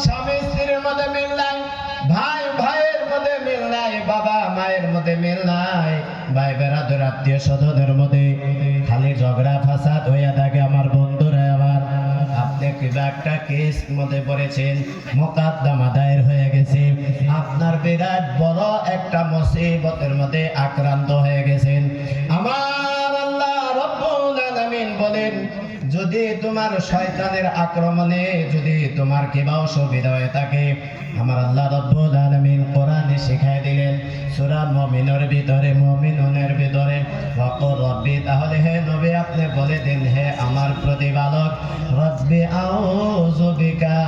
স্বামী স্ত্রীর মধ্যে মিল নাই, ভাই ভাইয়ের মধ্যে মিল নাই, বাবা মায়ের মধ্যে মিল নাই, ভাই বেড়াদের আত্মীয় স্বজনের মধ্যে খালি ঝগড়া ফাসাদ হইয়া থাকে। আমার বন্ধুরা, আবার আপনি কিবা একটা কেস মধ্যে পড়েছেন, মোকদ্দমা দায়ের হয়ে গেছে, আপনার বিরাট বড় একটা মুসিবতের মধ্যে আক্রান্ত হয়ে গেছেন। আমার আল্লাহ রব্বুল আলামিন বলেন, যদি তোমার শয়তানের আক্রমণে যদি তোমার কিবা অসুবিধা হয়ে থাকে, আমার আল্লাহ রব্বুল আলামিন কোরআনে শিখাই দিলেন সূরা মুমিনের ভিতরে, মুমিনুনের ভিতরে, ওয়াকুর রব্বি, তাহলে হে নবী আপনি বলে দিন, হে আমার প্রতিপালক, রব্বি আউযু বিকা,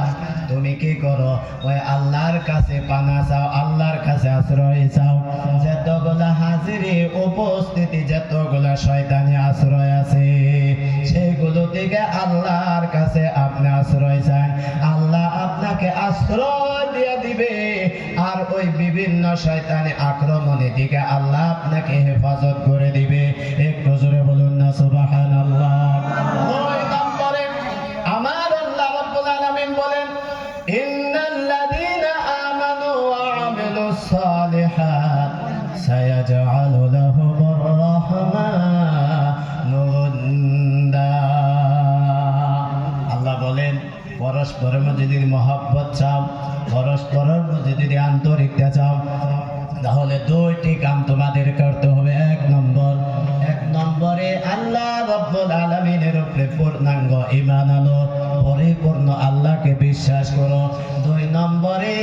তুমি কি করো? ওই আল্লাহর কাছে পানা চাও, আল্লাহর কাছে আশ্রয় চাও। যতগুলা হাজিরি উপস্থিতি, যতগুলা শয়তানি আশ্রয় আছে, সেগুলো থেকে আল্লাহর কাছে আপনি আশ্রয় চান, আল্লাহ আপনাকে আশ্রয় দিয়ে দিবে। আর ওই বিভিন্ন শয়তানি আক্রমণের দিকে আল্লাহ আপনাকে হেফাজত করে দিবে। একটু জোরে বলুন না সুবহানাল্লাহ। ওই নম্বরে আমার আল্লাহ রাব্বুল আলামিন বলেন, ইন্নাল্লাযীনা আমানু ওয়া আমিলুস সালিহাত সায়াজআলু লাহুমুর রাহমানু উদ্দা। আল্লাহ বলেন, পরস্পরের মধ্যে যদি মহব্বত চাও, পরস্পরের মধ্যে যদি আন্তরিকতা চাও, তাহলে দুইটি কাম তোমাদের করতে হবে। এক নম্বরে আল্লাহ রাব্বুল আলামিনের উপরে পূর্ণাঙ্গ ঈমান আনো, পরিপূর্ণ আল্লাহকে বিশ্বাস করো। 2 নম্বরে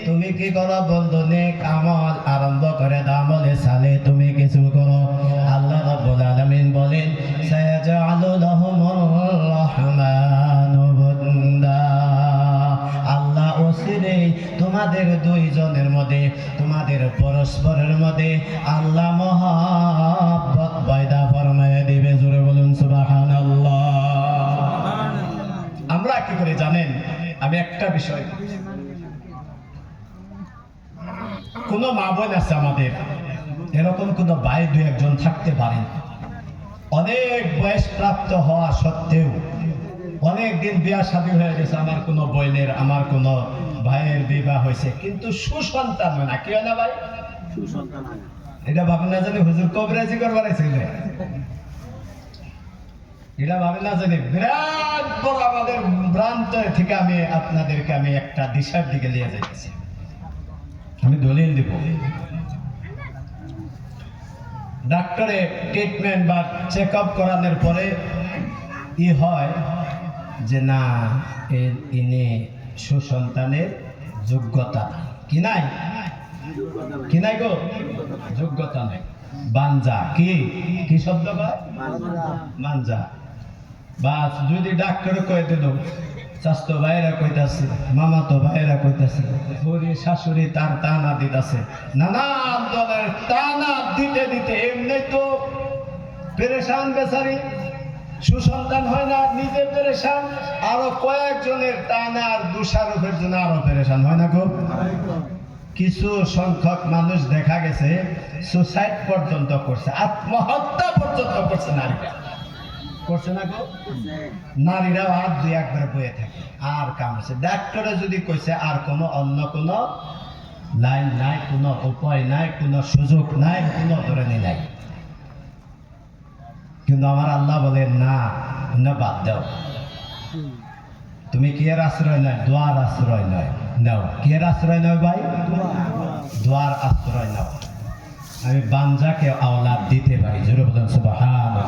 তুমি কি করো বন্ধু? নেক আমল আরম্ভ করে দাও, আমলে সালে তুমি কিছু করো। আল্লাহ রাব্বুল আলামিন বলেন, সায়াজআলু লাহুমুর রাহমানু উদ্দা। আল্লাহ অচিরেই তোমাদের দুইজনের মধ্যে, তোমাদের পরস্পরের মধ্যে আল্লাহ মহব্বত পয়দা ফরমায়ে দিবে। জোরে বলুন সুবহানাল্লাহ। আমরা কি করে জানেন? আমি একটা বিষয়, কোন মা বোন আছে আমাদের, এরকম কোন ভাই 2-1 জন থাকতে পারে, অনেক বয়স প্রাপ্ত হওয়া সত্ত্বেও, অনেক দিন বিয়া শাদী হয়ে গেছে, আমার কোন বোনের, আমার কোন ভাইয়ের বিবাহ হয়েছে, কিন্তু সুসন্তান হয় না। কি হয় না ভাই? সুসন্তান হয় না। এটা ভাবেন না জানি হুজুর কবিরাজি করবার ছিল, এটা ভাবেন না জানি বিরাট বড় আমাদের ভ্রান্ত থেকে আমি আপনাদেরকে আমি একটা দিশার দিকে নিয়ে যাইতেছি। আমি দলিল দিব, ডাক্তারে ট্রিটমেন্ট বা চেক আপ করানোর পরে ই হয় যে না, ইনি সুসন্তানের যোগ্যতা কি নাই, কি নাই গো, যোগ্যতা নাই, বানজা। কি শব্দ কয়? মানজা। বা যদি ডাক্তারে কয়ে দিল, স্বাস্থ্য ভাইরা কইতাছে, মামা তো ভাইরা কইতাছে, ওরে শাশুড়ি তার টানা দিতেছে, নানান দলের টানা দিতে দিতে এমনি তো পেরেশান বেচারি, সুসন্তান হয় না, নিজে পেরেশান, আরো কয়েকজনের টানা আর দোষারোপের জন্য আরো পেরেশান হয় না গো। কিছু সংখ্যক মানুষ দেখা গেছে সুসাইড পর্যন্ত করছে, আত্মহত্যা পর্যন্ত করছে, নারীরা করছে না গো। নারীরাও আর 2-1 বয়ে থাকে, আর কাম আছে। ডাক্তারে যদি কইছে আর কোনো অন্য কোনো লাইন নাই, কোনো উপায় নাই, কোনো সুযোগ নাই, কোনো ধরনের নাই, কিন্তু আমার আল্লাহ বলেন না, বাদ দাও, তুমি কি এর আশ্রয় নয়, দোয়ার আশ্রয় নয় নাও। কি এর আশ্রয় নয় ভাই? দোয়ার আশ্রয় নাও। আমি বাঞ্জাকে আওলাদ দিতে পারি, জোরে বলেন সুবহানাল্লাহ।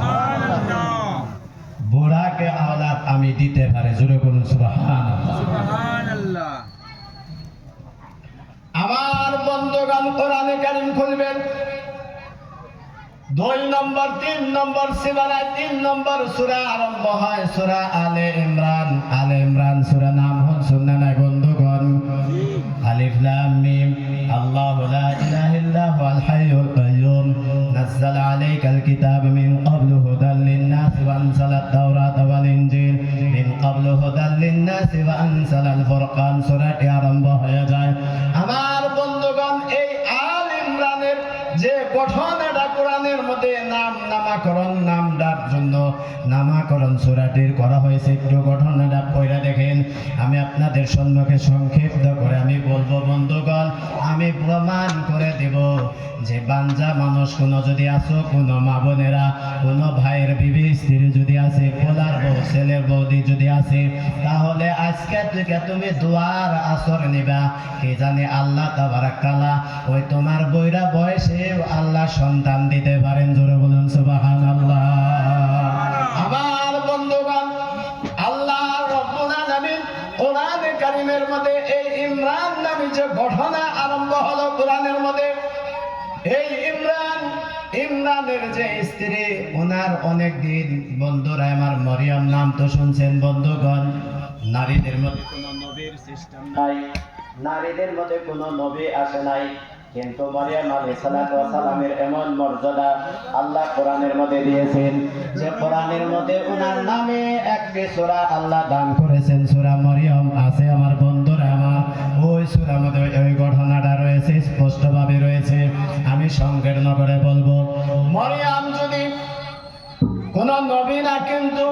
বুড়াকে আওলাদ আমি দিতে পারি, জোরে বলুন সুবহানাল্লাহ। আমার বন্ধুগণ, কোরআনে কারীম খুলবেন, 2 নম্বর 3 নম্বর সূরায় 3 নম্বর সূরা আরম্ভ হয় সূরা আলে ইমরান। আলে ইমরান সূরা নাম হল শুননা না বন্ধুগণ? আলিফ লাম মিম। আল্লাহু লা ইলাহা ইল্লা হুয়াল হাইয়ুল কাইয়্যুম নাযালা আলাইকাল কিতাবা মিন ক্বাবলু হুদাল লিন-নাসি ওয়া আনজালাত তাওরাতা ওয়াল ইনজিল মিন ক্বাবলু হুদাল লিন-নাসি ওয়া আনজালাল ফুরকান। সূরাটি আরম্ভ হয়ে যায়। আমার বন্ধুগণ, এই আল ইমরানের যে গঠন, এটা কোরআনের মধ্যে নামটার জন্য নামাকরণ সূরাটির করা হয়েছে। একটু ঘটনাটা পড়ে দেখেন। আমি আপনাদের সম্মুখে সংক্ষিপ্ত করে আমি বলবো বন্ধুগণ, আমি প্রমাণ করে দেব যে বাঞ্জা মানুষ কোনো যদি আসো, কোনো মা বোনেরা, কোনো ভাইয়ের বিবি স্ত্রী যদি আছে, পোলার বউ ছেলের বৌদি যদি আছে, তাহলে আজকে থেকে তুমি দুয়ার আসর নিবা। কে জানে আল্লাহ তাবারাক তাআলা ওই তোমার বইরা বয়সে আল্লাহ সন্তান দিতে পারেন। জোরে বলুন সুবহানাল্লাহ। আমার বন্ধুগণ, আল্লাহ রাব্বুল আলামিন কোরআনে কারীমের মধ্যে এই ইমরান নামে যে ঘটনা আরম্ভ হলো কোরআনের মধ্যে, এই ইমরানের যে স্ত্রী, ওনার অনেক দিন, বন্ধুরা আমার মরিয়ম নাম তো শুনছেন বন্ধুগণ। নারীদের মধ্যে কোনো নবীর সিস্টেম নাই, নারীদের মধ্যে কোনো নবী আসে নাই, কিন্তু মরিয়ম আলাইহিস সালামের এমন মর্যাদা আল্লাহ কোরআনের মধ্যে দিয়েছেন যে কোরআনের মধ্যে ওনার নামে একটি সূরা আল্লাহ দান করেছেন। সূরা মরিয়ম আছে আমার বন্ধুরা আমার, ওই সূরার মধ্যে ওই ঘটনাটা রয়েছে, স্পষ্টভাবে রয়েছে। আমি সংকীর্ণ করে বলবো, মরিয়ম যদি কোন নবী না, কিন্তু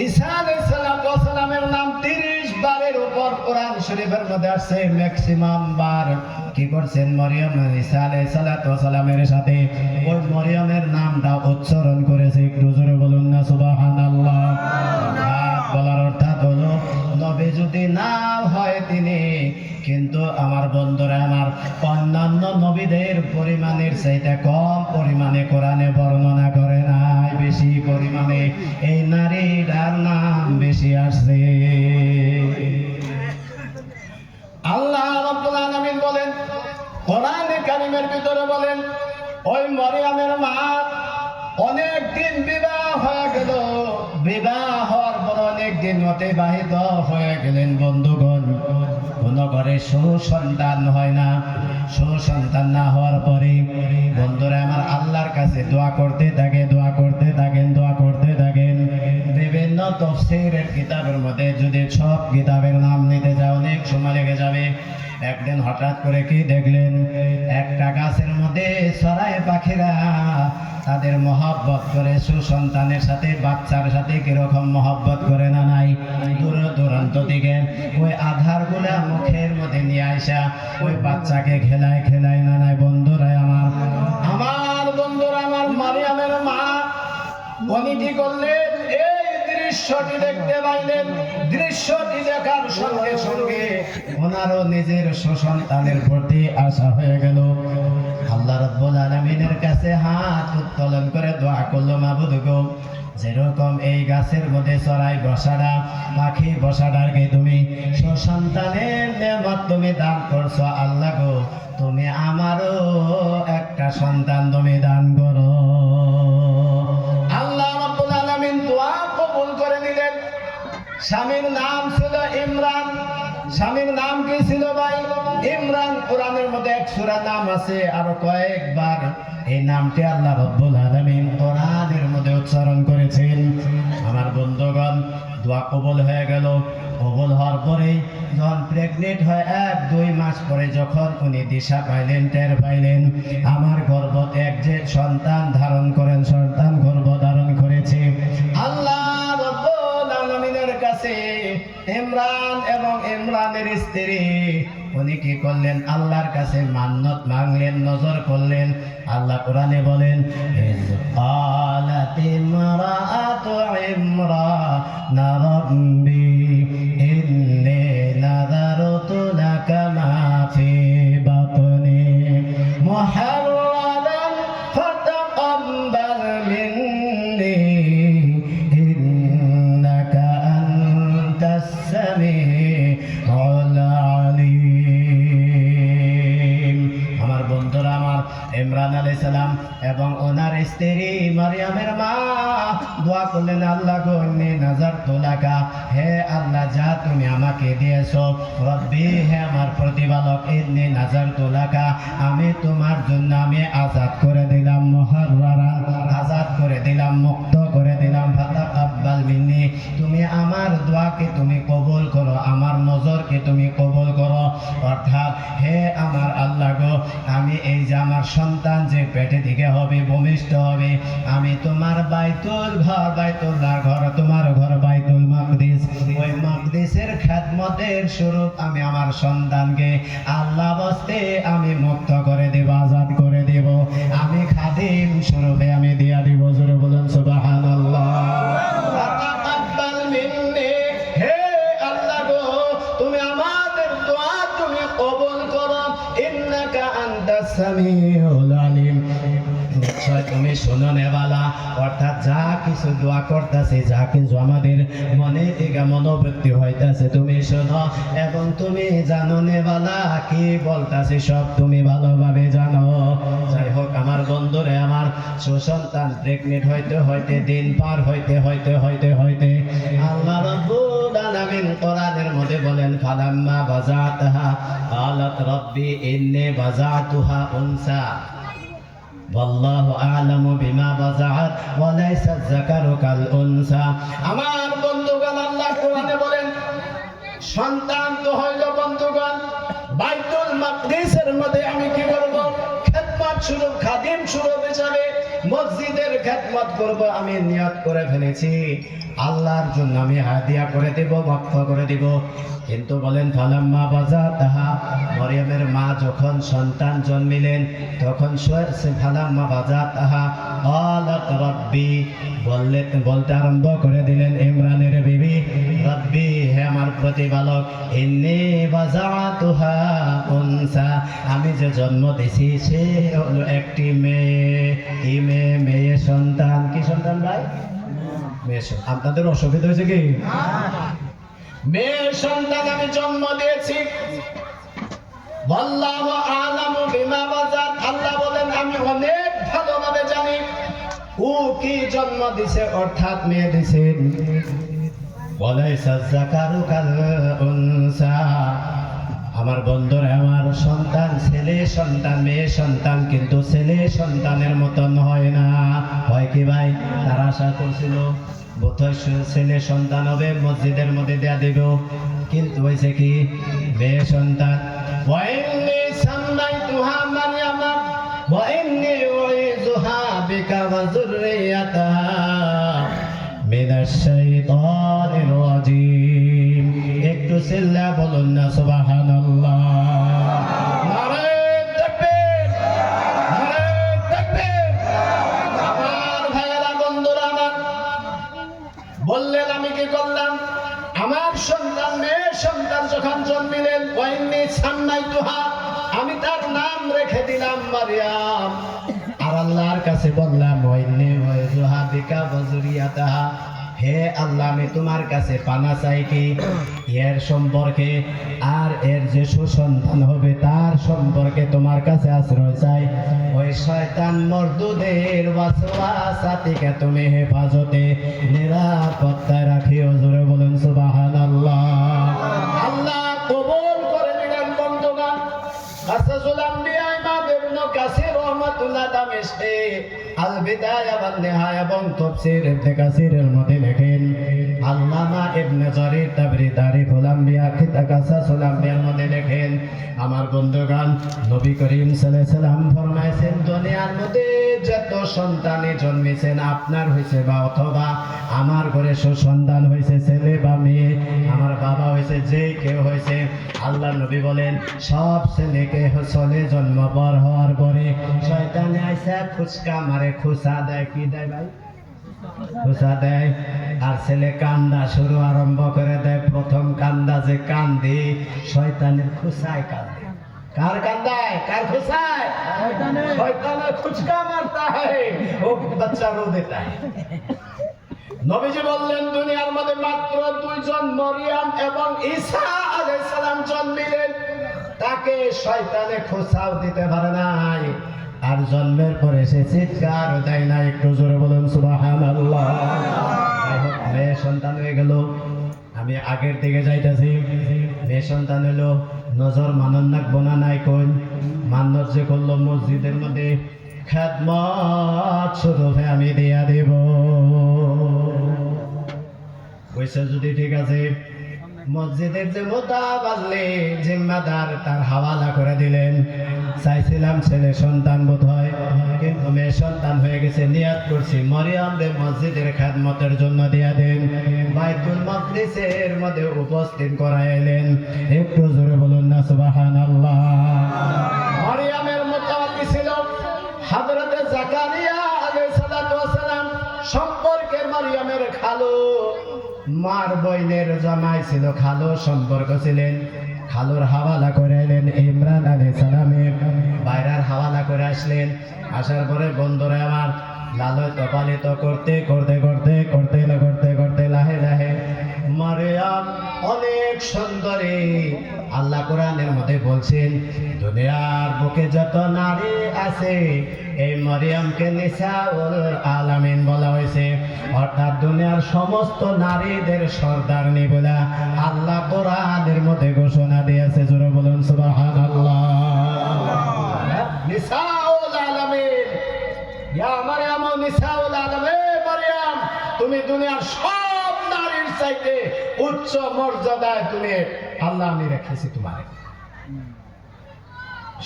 ঈসা আলাইহিস সালামের নাম 30 বারের উপর কোরআন শরীফের মধ্যে আসছে। ম্যাক্সিমাম বার কি করছেন মরিয়ম ঈসা আলাইহিস সালামের সাথে ওই মরিয়মের নামটা উচ্চারণ করেছে। একটু জোরে বলুন না সুবহানাল্লাহ। বলার অর্থাৎ হলো নবী যদি না হয় তিনি, কিন্তু আমার বন্ধুরা আমার, অন্যান্য নবীদের পরিমাণের চাইতে কম পরিমাণে কোরআনে বর্ণনা করে নাই, বেশি পরিমাণে এই নারীর নাম বেশি আসছে। আল্লাহ রাব্বুল আলামিন বলেন কোরআনে কারীমের ভিতরে বলেন, ওই মরিয়মের মা অনেক দিন বিবাহ হয়ে গেল, বিবাহ হওয়ার পর অনেক দিন অতিবাহিত হয়ে গেলেন বন্ধুগণ। কোন ঘরে সুসন্তান হয় না, সুসন্তান না হওয়ার পরে বন্ধুরা আমার আল্লাহর কাছে দোয়া করতে থাকেন, দোয়া করতে থাকেন, দোয়া করতে থাকেন। বিভিন্ন তাফসীরের কিতাবের মধ্যে যদি সব কিতাবের নাম নিতে যাও অনেক সময় লেগে যাবে। একদিন হঠাৎ করে কি দেখলেন, একটা গাছের মধ্যে চড়াই পাখিরা তাদের মহব্বত করে, সুসন্তানের সাথে বাচ্চার সাথে কিরকম মহব্বত করে না নাই, দূর দূরান্ত দিকে ওই আধার গুলা মুখের মধ্যে নিয়ে আসা ওই বাচ্চাকে খেলায় খেলায় না নাই। বন্ধুরা আমার, আমার বন্ধুরা আমার, মারিয়ামের মা উনি কি করলেন, এই দৃশ্যটি দেখতে পাইলেন। দৃশ্যটি দেখার সঙ্গে সঙ্গে ওনারও নিজের সুসন্তানের প্রতি আশা হয়ে গেল। আল্লাহ রাব্বুল আলামিনের কাছে হাত উত্তোলন করে দোয়া করলো, মাবুদ গো, যেরকম এই গাছের মধ্যে চড়াই বসাটা, পাখি বসাটাকে তুমি সুসন্তানের নেয়ামত তুমি দান করছো, আল্লাহ গো তুমি আমারও একটা সন্তান তুমি দান করো। আল্লাহ রাব্বুল আলামিন দোয়া কবুল করে নিলেন। স্বামীর নাম ছিল ইমরান। স্বামীর নাম কি ছিল ভাই? ইমরান। কোরআনের মধ্যে এক সূরা নাম আছে, আরো কয়েকবার এই নামটি আল্লাহ রাব্বুল আলামিন কোরআনের মধ্যে উচ্চারণ করেছেন। আমার বন্ধুগণ, দোয়া কবুল হয়ে গেল। কবুল হওয়ার পরে যখন প্রেগনেন্ট হয় 1-2 মাস পরে যখন উনি দিশা পাইলেন, টের পাইলেন আমার গর্ভত এক যে সন্তান ধারণ করেন, সন্তান গর্ভ ধারণ করেছে। আল্লাহ রাব্বুল আলামিনের কাছে ইমরান এবং ইমরানের স্ত্রী উনি কি করলেন, আল্লাহর কাছে মান্নত মাংলেন, নজর করলেন। আল্লাহ কোরআনে বলেন, ইয ক্বালাত ইমরাআতু ইমরান রাব্বি ইন্নী নাযারতু লাকা মা ফি বাতনি মুহাররারান ফাতাকাব্বাল মিন্নি ইন্নাকা আনতাস সামিউল আলিম। আমার বন্ধুরা আমার, ইমরান আলাইহিস সালাম এবং ওনার স্ত্রী মারিয়ামের মা দোয়া করলেন, আল্লাহ গো ইন্নী নাযারতু লাকা, হে আল্লাহ যা তুমি আমাকে দিয়েছো, রব্বি হে আমার প্রতিপালক, ইন্নী নাযারতু লাকা আমি তোমার জন্য আমি আজাদ করে দিলাম, মুহাররারান আজাদ করে দিলাম, মুক্ত করে দিলাম, ফাতাকাব্বাল তাকাব্বাল মিন্নি, তুমি আমার দোয়াকে তুমি কবুল করো, আমার নজরকে তুমি কবুল করো। অর্থাৎ হে আমার আল্লাহ গো, আমি এই যে আমার সন্তান যে পেটে দিকে হবে, ভূমিষ্ঠ হবে, আমি তোমার বাইতুল ঘর, বাইতুল্লাহর ঘর, তোমার ঘর বাইতুল মাকদিস, ওই মাকদিসের খেদমতের স্বরূপ আমি আমার সন্তানকে আল্লাহ বস্তে আমি মুক্ত করে দেব, আজাদ করে দেব, আমি খাদিম স্বরূপে আমি দিয়া দিব। জোরে বলেন সুবহানাল্লাহ। তাকাব্বাল মিন্নি, হে আল্লাহ গো, তুমি আমাদের দোয়া তুমি কবুল করো, ইন্নাকা আনতাস সামিউল আলিম, নিশ্চয় তুমি শোনো নেওয়ালা। অর্থাৎ যা কিছু দোয়া করতেছে, যা কিছু আমাদের মনে থেকে মনোবৃত্তি হইতাছে, তুমি শোনো এবং তুমি জানো নেওয়ালা, কি বলতাছে সব তুমি ভালোভাবে জানো। যাই হোক আমার বন্ধুরে, আমার সুসন্তান প্রেগনেন্ট হইতে হইতে, দিন পার হইতে হইতে হইতে হইতে আল্লাহ রাব্বুল আলামিন কোরআনের মধ্যে বলেন, ফালাম্মা বাযাতাহা ক্বালাত রাব্বি ইন্নী বাযাতুহা উনসা ওয়াল্লাহু আ'লামু বিমা বাযাআত ওয়া লাইসা যাকারু কাল উনসা। আমার বন্ধুগণ, আল্লাহ কোরআনে বলেন সন্তান তো হইল বন্ধুগণ বাইতুল মাকদিসের মধ্যে আমি কি করব, খেদমত স্বরূপ, খাদিম স্বরূপ হিসাবে মসজিদের খেদমত করব, আমি নিয়ত করে ফেলেছি, আল্লাহর জন্য আমি হাদিয়া করে দেব, ওয়াকফ করে দেব। কিন্তু বলেন ফালাম্মা বাযাতাহা, মরিয়মের মা যখন সন্তান জন্মিলেন তখন ফালাম্মা বাযাতাহা ক্বালাত রাব্বি, বলতে আরম্ভ করে দিলেন ইমরানের বিবি, রাব্বি হে আমার প্রতিপালক, ইন্নী বাযাতুহা উনসা, আমি যে জন্ম দিছি সে হলো একটি মেয়ে। মেয়ে সন্তান, কি সন্তান ভাই? মেয়ে সন্তান। আপনাদের অসুবিধা হয়েছে কি? মেয়ে সন্তান আমি জন্ম দিয়েছি। আল্লাহু আ'লামু বিমা বাযাত, আল্লাহ বলেন আমি অনেক ভালোভাবে জানি ও কি জন্ম দিছে, অর্থাৎ মেয়ে দিছে। ওয়ালাইসা যাকারু কাল উনসা, আমার বন্ধুরা, আমার সন্তান ছেলে সন্তান, মেয়ে সন্তান কিন্তু ছেলে সন্তানের মতন হয় না। হয় কি ভাই? তারা আশা করছিল বোধহয় ছেলে সন্তান হবে, মসজিদের মধ্যে দেয়া দেব, কিন্তু হয়েছে কি মেয়ে সন্তান। ওয়াইন্নী সাম্মাইতুহা মারইয়ামা ওয়াইন্নী উইযুহা বিকা ওয়া যুররিয়াতাহা মিনাশ শাইতানির রাজীম। একটু চিল্লা বলুন না সুবহানাল্লাহ। নারে তাকবীর, নারে তাকবীর। আমার ভাইয়েরা, বন্ধুরা আমার, বললেন আমি কি করলাম, আমার সন্তান মেয়ে সন্তান যখন জন্মিলেন, ওয়াইন্নী সাম্মাইতুহা, আমি তার নাম রেখে দিলাম মারইয়াম। আর আল্লাহর কাছে বললাম ওয়াইন্নী উইযুহা বিকা ওয়া যুররিয়াতাহা, হে আল্লাহ আমি তোমার কাছে পানা চাই কি এর সম্পর্কে, আর এর যে সুসন্তান হবে তার সম্পর্কে তোমার কাছে আশ্রয় চাই। ওই শয়তান মরদুদের ওয়াসওয়াসা থেকে তুমি হেফাজতে নিরাপত্তায় রাখিও। জোরে বলেন সুবহানাল্লাহ। আল্লাহ কবুল করে নিলেন বন্ধুগণ। কাসাসুল আম্বিয়া ইমাম ইবনে কাসির রাহমাতুল্লাহ দামেশকি আল বিদায়া ওয়ান নিহায়া এবং তাফসীর ইবনে কাসিরের মধ্যে লেখেন, আল্লামা ইবনে জারির তাবরি তারিখুল আম্বিয়া কাসাসুল আম্বিয়ার মধ্যে লেখেন, আমার বন্ধুগণ নবী করিম সাল্লাল্লাহু আলাইহি সাল্লাম ফরমাইছেন, দুনিয়ার মধ্যে যত সন্তানই জন্মেছেন আপনার হয়েছে বা অথবা আমার ঘরে সুসন্তান হয়েছে, ছেলে বা মেয়ে, আমার বাবা হয়েছে, যে কেউ হয়েছে, আল্লাহ নবী বলেন সব ছেলেকে চলে জন্ম বর হওয়ার পরে শয়তানে আইসা খুচকা মারে, খুসা দেয়। কি দেয় ভাই? খুসা দেয়। আর ছেলে কান্দা শুরু আরম্ভ করে দেয়। প্রথম কান্দা যে কান্দে শয়তানের খুসায় কান্দে। কার কান্দায়? কার খুসায়? শয়তানের খুচকা মারতা है वो बच्चा रो देता है। নবীজি বললেন দুনিয়ার মধ্যে মাত্র দুইজন মরিয়ম এবং ঈসা আলাইহিস সালাম জন্মিলেন, তাকে শয়তানে খোঁচাও দিতে পারে নাই, আর জন্মের পরে সে চিৎকার দেয় না। একটু জোরে বলুন সুবহানাল্লাহ। মেয়ে সন্তান হয়ে গেল, আমি আগের দিকে যাইতেছি, মেয়ে সন্তান হলো, নজর মানন নাকবো না নাই কোন মান্নত যে করলো মসজিদের মধ্যে খেদমত স্বরূপে আমি দিয়া দেব। কইছে যদি ঠিক আছে মসজিদের যে মোতা বাজলে জিম্মাদার তার হাওয়ালা করে দিলেন। চাইছিলাম ছেলে সন্তান বোধ হয়, কিন্তু মেয়ে সন্তান হয়ে গেছে। নিয়াত করছি মরিয়ম রে মসজিদের খেদমতের জন্য দিয়া দেন। বাইতুল মাকদিসের মধ্যে উপস্থিত করাইলেন। একটু জোরে বলুন না সুবহানাল্লাহ। মরিয়মের মোতাবাতি ছিল হযরতে জাকারিয়া আলাইহিস সালাতু ওয়াস সালাম সম্পর্কে মরিয়মের খালু, মার বইনের জামাই ছিল, খালু সম্পর্ক ছিলেন। খালুর হাওয়ালা করে এলেন ইমরান আলাইহিস সালামের, বাইরার হাওয়ালা করে আসলেন। আসার পরে বন্ধুরা আমার লালিত পালিত করতে করতে করতে করতে করতে করতে লাহে লাহে মারিয়াম অনেক সুন্দরী। আল্লাহ কোরআনের মধ্যে বলছেন দুনিয়ার বুকে যত নারী আছে এই মরিয়মকে নিসাউল আলামিন বলা হয়েছে, অর্থাৎ দুনিয়ার সমস্ত নারীদের সর্দারনি বলে আল্লাহ কোরআনের মধ্যে ঘোষণা দিয়েছে। জোরে বলুন সুবহানাল্লাহ। নিসাউল আলামিন, ইয়া মারইয়াম নিসাউল আলামিন, মরিয়ম তুমি দুনিয়ার সব নারীর চাইতে উচ্চ মর্যাদায় তুমি আল্লাহ আমি রেখেছি তোমারে,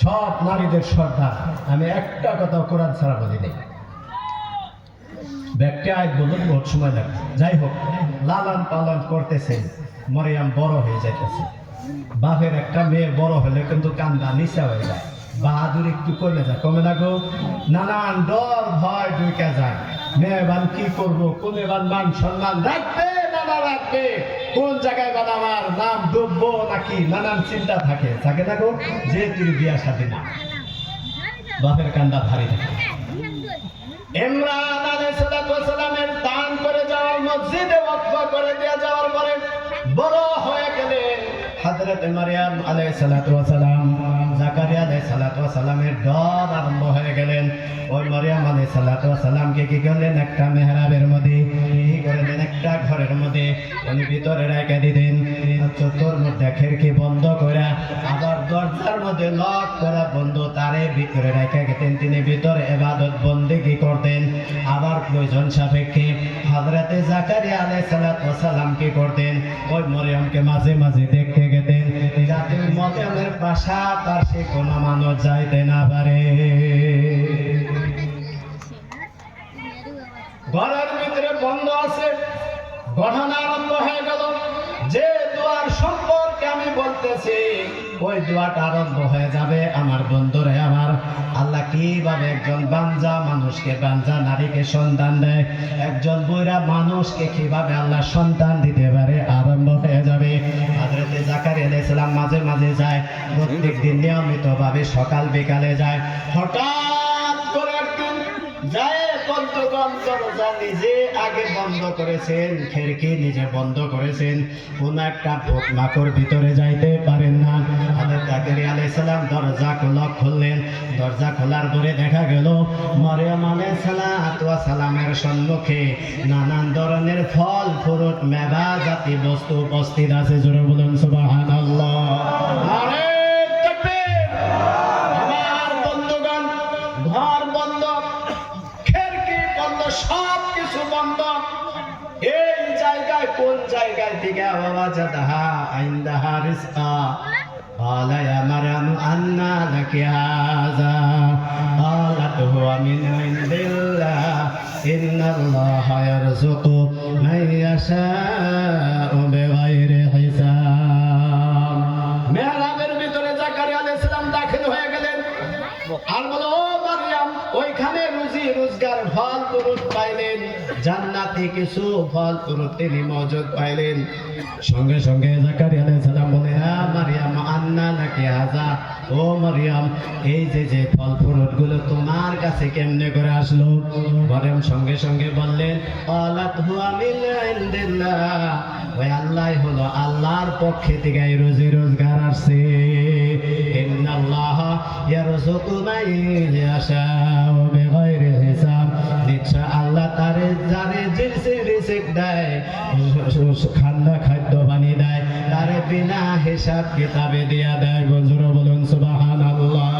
সব নারীদের সর্দার। আমি একটা কথা কোরআন ছাড়া বলি নেই, ব্যক্তি আয়াত বলুন বহুত সময় লাগবে। যাই হোক, লালন পালন করতেছেন, মরিয়ম বড় হয়ে যাইতেছে। বাপের একটা মেয়ে বড় হলে কিন্তু কান্দা নিচা হয়ে যায়, বাহাদুর একটু কমে যায়, কমে না গো? নানান ডর ভয় ঢুকে যায়। মেয়ে বান কি করবো, কোনে বান মান সম্মান রাখবে নানা রাখবে, কোন জায়গায় বান আমার নাম ডুববো নাকি, নানান চিন্তা থাকে থাকে না গো? যে তুই বিয়া সাথে না, বাপের কান্দা ভারী থাকে। ইমরান আলাইহিস সালামের দান করে যাওয়ার, মসজিদে ওয়াকফ করে দিয়ে যাওয়ার পরে বড় হয়ে গেলেন হযরত মারইয়াম আলাইহিস সালাম। জাকারিয়া আলাইহিস সালামের ডর আরম্ভ হয়ে গেলেন। ওই মারইয়াম আলাইহিস সালামকে কি করলেন, একটা মেহরাবের মধ্যে কি করলেন, একটা ঘরের মধ্যে উনি ভিতরে রেখে দিতেন। চতুর মধ্যে খিড়কি বন্ধ করে, আবার দরজার মধ্যে লক করা বন্ধ, তারে ভিতরে রেখে গেতেন। তিনি ভিতরে ইবাদত বন্দেগী করতেন। আবার প্রয়োজন সাপেক্ষে হযরতে জাকারিয়া আলাইহিস সালাম কি করতেন, ওই মরিয়মকে মাঝে মাঝে দেখতে গেতেন, যাতে মরিয়মের পাশাপাশি কোনো মানুষ যাইতে না পারে। ঘরের ভিতরে বন্ধ আছে, ঘটনা আরম্ভ হয়ে গেল। যে দোয়ার সম্পর্কে আমি বলতেছি ওই দোয়াটা আরম্ভ হয়ে যাবে। আমার বন্ধুরে আমার, আল্লাহ কিভাবে একজন বাঞ্জা মানুষকে, বাঞ্জা নারীকে সন্তান দেয়, একজন বুড়া মানুষকে কিভাবে আল্লাহ সন্তান দিতে পারে, আরম্ভ হয়ে যাবে। হযরতে জাকারিয়া আলাইহিস সালাম মাঝে মাঝে যায়, প্রত্যেকদিন নিয়মিতভাবে সকাল বিকালে যায়। হঠাৎ করে একদিন যায়, দরজা নিজে আগে বন্ধ করেছেন, খিড়কি নিজে বন্ধ করেছেন, কোন একটা ভূত মাকড় ভিতরে যাইতে পারেন না। হযরত জাকারিয়া আলাইহিস সালাম দরজা খুললেন। দরজা খোলার পরে দেখা গেল মরিয়ম আলাইহিস সালামের সম্মুখে নানান ধরনের ফল ফ্রুট মেভা জাতি বস্তু উপস্থিত আছে। জোরে বলুন সুবহানাল্লাহ। আরে তাকবীর! আমার বন্ধুগণ, ঘর বন্ধ, সব কিছু বন্ধ। এই জায়গায় কোন জায়গায় থেকে আওয়াজ আদাহা আইন্দাহা রিজকা قال يا مريم أنى لك هذا قالت هو من عند الله إن الله يرزق من يشاء بغير حساب। মেহরাবের ভিতরে জাকারিয়া আলাইহিস সালাম দাখিল হয়ে গেলেন আর বলো, ও মারইয়াম, ওইখানে রুজি রোজগার ফল ফ্রুট পাইলেন, জান্নাতি কিছু ফল ফ্রুট তিনি মজুদ পাইলেন। সঙ্গে সঙ্গে জাকারিয়া আলাইহিস সালাম বলেন, মারইয়াম আন্না লাকি হাযা, ও মারইয়াম এই যে ফল ফ্রুট গুলো তোমার কাছে কেমনে করে আসলো? মারইয়াম সঙ্গে সঙ্গে বললেন, ক্বালাত হুয়া মিন ইনদিল্লাহ, ওই আল্লাহ হলো আল্লাহর পক্ষ থেকে এই রুজি রোজগার আসছে। ইন্নাল্লাহা ইয়ারযুকু মান ইয়াশাউ বিগাইরি হিসাব, নিশ্চয় আল্লাহ তারে যারে রিজিক দেয়, খান্না খাদ্য বানিয়ে দেয়, তারে বিনা হিসাব কিতাবে দিয়া দেয়। বজুর বলুন সুবহানাল্লাহ।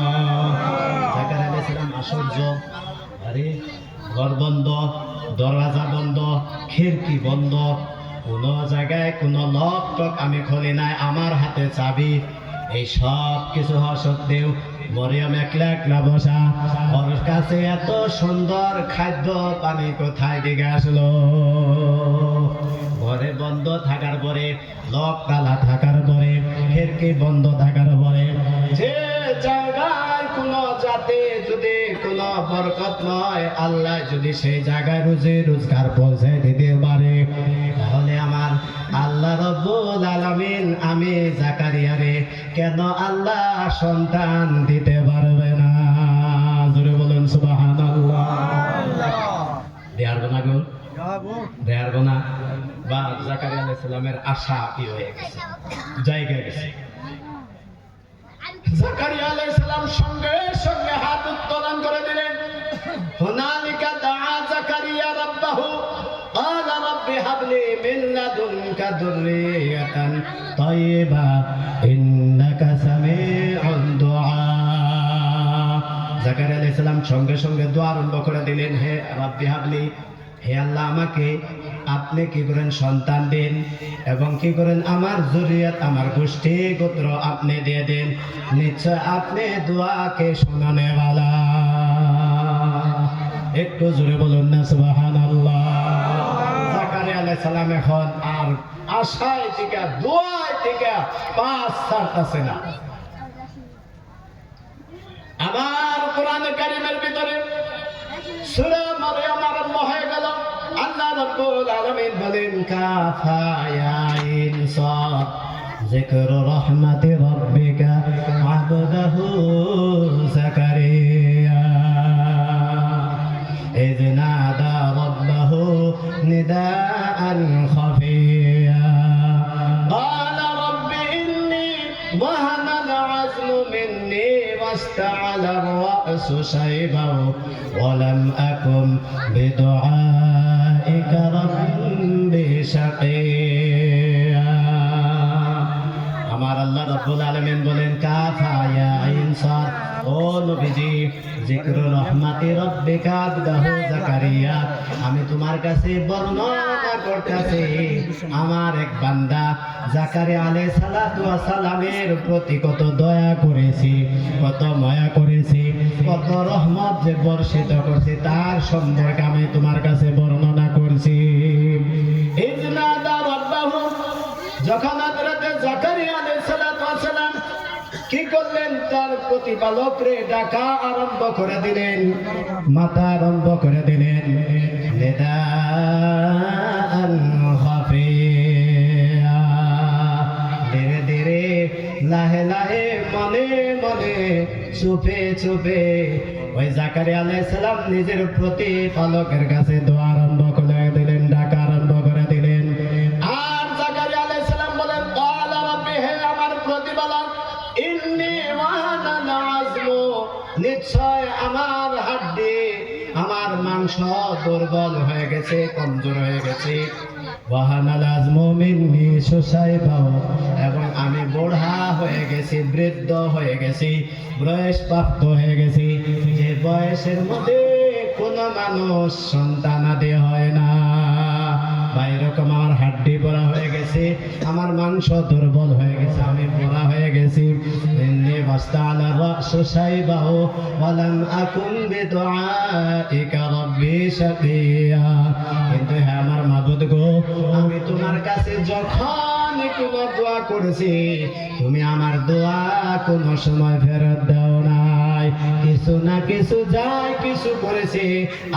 জাকারিয়া আলাইহিস সালাম আশ্চর্য, আরে ঘর বন্ধ, দরজা বন্ধ, খিড়কি বন্ধ, কোনো জায়গায় কোনো লক টক আমি খুলি নাই, আমার হাতে চাবি। এই সব কিছু হওয়া সত্ত্বেও মরিয়ম একলা একলা বসা, ওর কাছে এত সুন্দর খাদ্য পানি কোথায় দিকে আসলো? ঘরে বন্ধ থাকার পরে, লক তালা থাকার পরে, খিড়কি বন্ধ থাকার পরে, যে জায়গায় কোনো জাতে যদি কোনো বরকত নয়, আল্লাহ যদি সেই জায়গায় রুজি রোজগার পৌঁছে দিতে পারে, তাহলে আমার আল্লাহ রব্বুল আলামিন আমি জাকারিয়ারে কেন আল্লাহ সন্তান দিতে পারবে না? জোরে বলেন সুবহানাল্লাহ। দেয়ার না গো, দেয়ার না। বা জাকারিয়া আলাইহিস সালামের আশা কি হয়ে গেছে, জায়গা গেছে। জাকারিয়া আলাইহিস সালাম সঙ্গে সঙ্গে হাত উত্তোলন করে দিলেন। হুনালিকা দাআ জাকারিয়া রাব্বাহু قال رب هب لي من لدنك ذرية طيبة إنك سميع الدعاء। জাকারিয়া আলাইহিস সালাম সঙ্গে সঙ্গে দোয়া আরম্ভ করে দিলেন, হে রাব্বি হাবলি, হে আল্লাহ আমাকে আপনি কি করেন সন্তান দিন, এবং কি করেন আমার যুরিয়াত আমার গোষ্ঠী গোত্র আপনি দিয়ে দেন, নিশ্চয় আপনি দোয়াকে শোনানে वाला। একটু জোরে বলুন না সুবহানাল্লাহ। জাকারিয়া আলাইহিস সালাম এখন আর আশায় থেকে দোয়ায় থেকে পাস ছাড়তেছে না। আমার কোরআন কারীমের ভিতরে সূরা মারইয়াম আরম্ভ হয়ে গেল। আল্লাহ রাব্বুল আলামিন বলেন, কাফা ইয়া আইন সাদ যিকরু রাহমাতি রাব্বিকা আবদাহু জাকারিয়া إذ نادى ربه نداء خفيا قال رب إني وهن العزم مني واستعل الرأس شيبا ولم أكن بدعائك رب شقيا। আমার আল্লাহ রাব্বুল আলামিন বলেন, কাফা ইয়া আইন সাদ, ও নবীজি, যিকরু রাহমাতি রাব্বিকা আবদাহু জাকারিয়া, আমি তোমার কাছে বর্ণনা করতেছি আমার এক বান্দা জাকারিয়া আলাইহিস সালাতু ওয়াস সালামের প্রতি কত দয়া করেছি, কত মায়া করেছি, কত রহমত যে বর্ষিত করছি তার সম্পর্কে আমি তোমার কাছে বর্ণনা করছি। ইজনাদা রাব্বাহু, যখন হযরত জাকারিয়া আলাইহিস সালাতু ওয়াস সালাম কি করলেন, তার প্রতিপালক রে ডাকা আরম্ভ করে দিলেন, মাথা আরম্ভ করে দিলেন। নিদাআন খাফিয়া, ধীরে ধীরে লাহে লাহে মনে মনে চুপে চুপে ওই জাকারিয়া আলাইহিস সালাম নিজের প্রতিপালকের কাছে দোয়া আরম্ভ করে দিলেন, ডাকা আরম্ভ করে দিলেন। আর জাকারিয়া আলাইহিস সালাম বলেন, ক্বালা রাব্বি, হে আমার প্রতিপালক, ইন্নী ওয়াহানাল আযমু, নিশ্চয় আমার হাড্ডি আমার মাংস দুর্বল হয়ে গেছে, কমজোর হয়ে গেছে। ওয়াহানাল আযমু মিন্নী শুসাইবাও, এবং আমি বুড়া হয়ে গেছি, বৃদ্ধ হয়ে গেছি, বয়সপ্রাপ্ত হয়ে গেছি, যে বয়সের মধ্যে কোনো মানুষ সন্তানাদি হয় না। বা এরকম আমার হাড্ডি বড়া হয়ে গেছে, আমার মাংস দুর্বল হয়ে গেছে, আমি বড়া হয়ে গেছি। ইন্নী ওয়াস্তাআলা রাসু শাইবাহু ওয়ালাম আকুন বিদুআইকা রাব্বি শাকিয়া। কিন্তু হে আমার মাবুদ গো, আমি তোমার কাছে যখন কোনো দোয়া করেছি, তুমি আমার দোয়া কোনো সময় ফেরত দাও নাই। কিছু না কিছু যায় কিছু করেছি,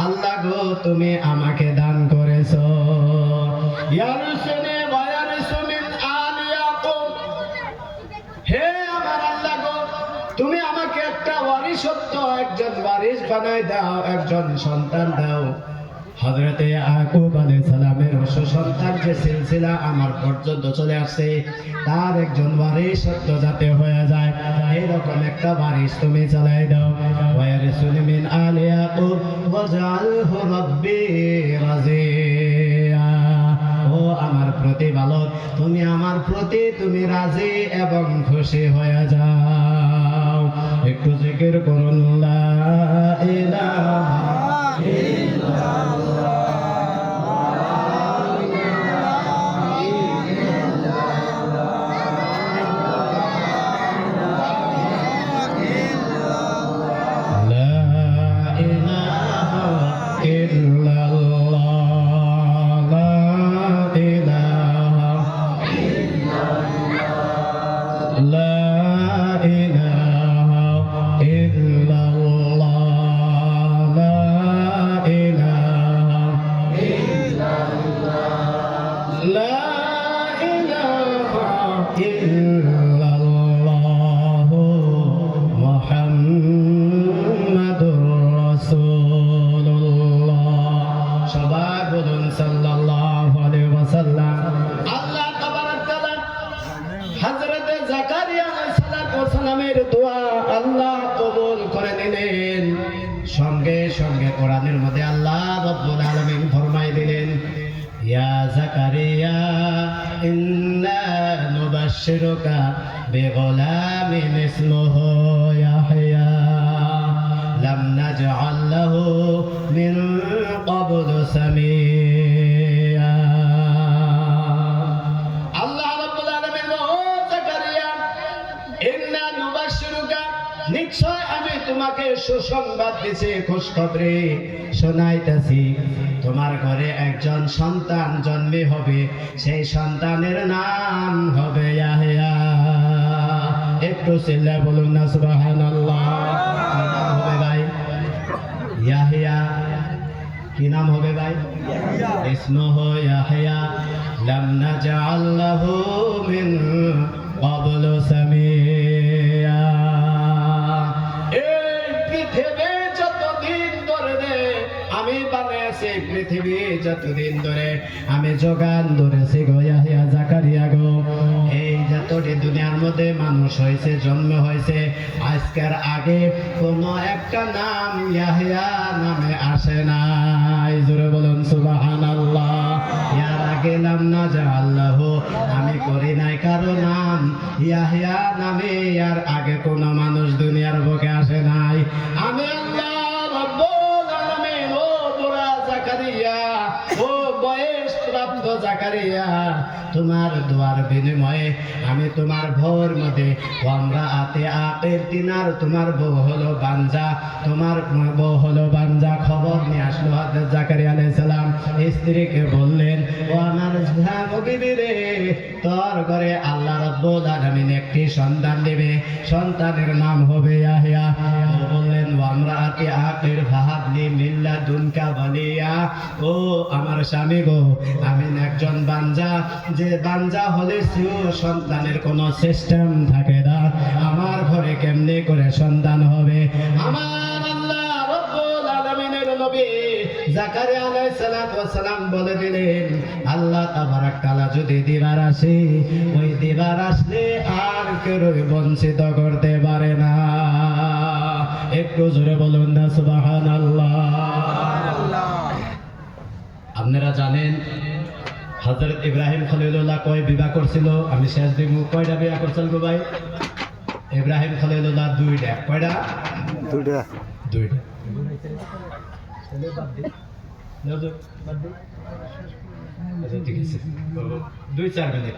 আল্লাহ গো তুমি আমাকে দান করেছো। ইয়ারসুনি ওয়া ইয়ারসু মিন আলি ইয়াকুব, হে আমার আল্লাহ গো, তুমি আমাকে একটা ওয়ারিসত্ব, একজন ওয়ারিস বানাই দাও, একজন সন্তান দাও। হযরতে ইয়াকুব আলাইহিস সালামের সন্তান যে সিলসিলা আমার পর্যন্ত চলে আসছে, তার একজন ওয়ারিসত্ব যাতে হয়ে যায়, এরকম একটা ওয়ারিস তুমি চালাই দাও। ওয়ারিসুনি মিন আলি ইয়াকুব ওয়াজআলহু রাব্বি রাজিয়া, ও আমার প্রতিপালক, তুমি আমার প্রতি তুমি রাজি এবং খুশি হয়ে যাও। একটু জিকির করুন, লা ইলাহা ইল্লাল্লাহ ইলাহা ইল্লাল্লাহ লা ইলাহা ইল্লাল্লাহ লা ইলাহা ইল্লাল্লাহ মুহাম্মাদুর রাসূলুল্লাহ। সবাই বলুন সাল্লাল্লাহু আলাইহি ওয়াসাল্লাম। আল্লাহ তাবারাক তাআলা হযরত জাকারিয়া আলাইহিস সালামের দোয়া আল্লাহ কবুল করে নিলেন। সঙ্গে সঙ্গে কোরআনের মধ্যে আল্লাহ রাব্বুল আলামিন ফরমাই দিলেন, ইয়া জাকারিয়া ইন্না নুবাশশিরুকা বিগুলামিন ইসমুহু ইয়াহইয়া লাম নাজআল লাহু মিন ক্বাবলু সামিয়া। আল্লাহ রাব্বুল আলামিন ও জাকারিয়া ইন্না নুবাশশিরুকা, নিশ্চয় আমি তোমাকে সুসংবাদ দিছি, খুশখবরি শোনাইতেছি। তোমার ঘরে একজন সন্তান জন্মে হবে, সেই সন্তানের নাম হবে ইয়াহইয়া। একটু চিল্লায় বলুন না সুবহানাল্লাহ। কি নাম হবে ভাই? ইয়াহইয়া। কি নাম হবে ভাই? ইসমুহু ইয়াহইয়া লাম নাজআল লাহু মিন ক্বাবলু সামিয়া। আমি বানাইছি পৃথিবী যতদিন ধরে আমি যোগান ধরেছি গো ইয়াহইয়া জাকারিয়া গো। এই যতটি দুনিয়ার মধ্যে মানুষ হয়েছে, জন্ম হয়েছে, আজকের আগে কোনো একটা নাম ইয়াহইয়া নামে আসে নাই। জোরে বলুন সুবহানাল্লাহ। ইয়ার আগে নাম নাজআল লাহু, আমি করি নাই কারো নাম ইয়াহইয়া নামে। ইয়ার আগে কোনো মানুষ দুনিয়ার বুকে আসে নাই। আমি আল্লাহ রাব্বুল আলামিন ও বুড়া জাকারিয়া, ও বয়স প্রাপ্ত জাকারিয়া, তোমার দোয়ার বিনিময়ে আমি তোমার ভোর মধ্যে আমরা আতে আতের দিনার, তোমার বউ হলো বাঞ্জা, তোমার বউ হলো বাঞ্জা খবর নিয়ে আসলো হযরত জাকারিয়া আলাইহিস সালাম। স্ত্রীকে বললেন, ও আমার বিবি রে, তোর ঘরে আল্লাহ রাব্বুল আলামিন একটি সন্তান দেবে, সন্তানের নাম হবে ইয়াহইয়া। ও বললেন, ও আমরা আতে আতের ফাহাবলি মিল্লা দুনকা বলিয়া, ও আমার স্বামী গো, আমি একজন বাঞ্জা, যে বাঞ্জা হলে সেও সন্তানের কোনো সিস্টেম থাকে না, আমার ঘরে কেমনে করে সন্তান হবে? আমার আল্লাহ রাব্বুল আলামিনের নবী জাকারিয়া আলাইহিস সালাম বলে দিলেন, আল্লাহ তাবারাক তাআলা যদি দিবার আসে, ওই দিবার আসলে আর কেউ বঞ্চিত করতে পারে না। একটু জোরে বলুন না সুবহানাল্লাহ। আপনারা জানেন হযরত ইব্রাহিম খলিলুল্লাহ কয় বিবাহ করছিল? আমি শেষ দিব। কয়টা বিবাহ করছিল গো ভাই? ইব্রাহিম খলিলুল্লাহ দুইটা। কয়টা? দুইটা। দুইটা। দুই চার মিনিট।